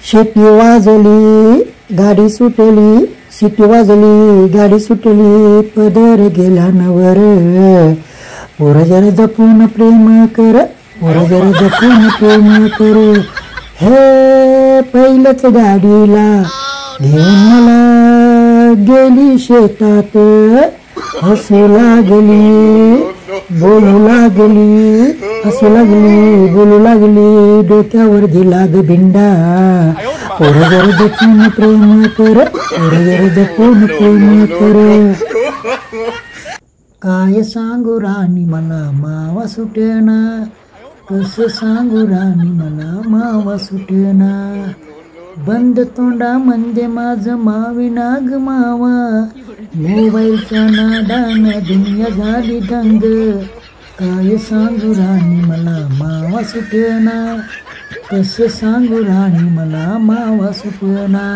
शिटी वाजली गाडी सुटली, शिटी वाजली गाडी सुटली, पदर गेला नवर. पोरं जरा जपून प्रेम कर, पोरं जरा जपून प्रेम कर. हे पहिलंच गाडीला घेऊन मला गेली शेतात, हसू लागली बोलू लागली, हसू लागली बोलू लागली, डोक्यावर दिला ग भिंडा. पोरं जरा जपून प्रेम कर, पोरं जरा जपून प्रेम कर. काय सांगू राणी मला मावा सुटेना, कसं सांगू राणी मला मावा सुटेना. बंद तोंडा म्हणजे माझं माविना ग मावा, मोबाईलच्या नादानं दुनिया झाली दंग. काय सांगू राणी मला मावा सुटेना, कसं सांगू राणी मला मावा सुटेना.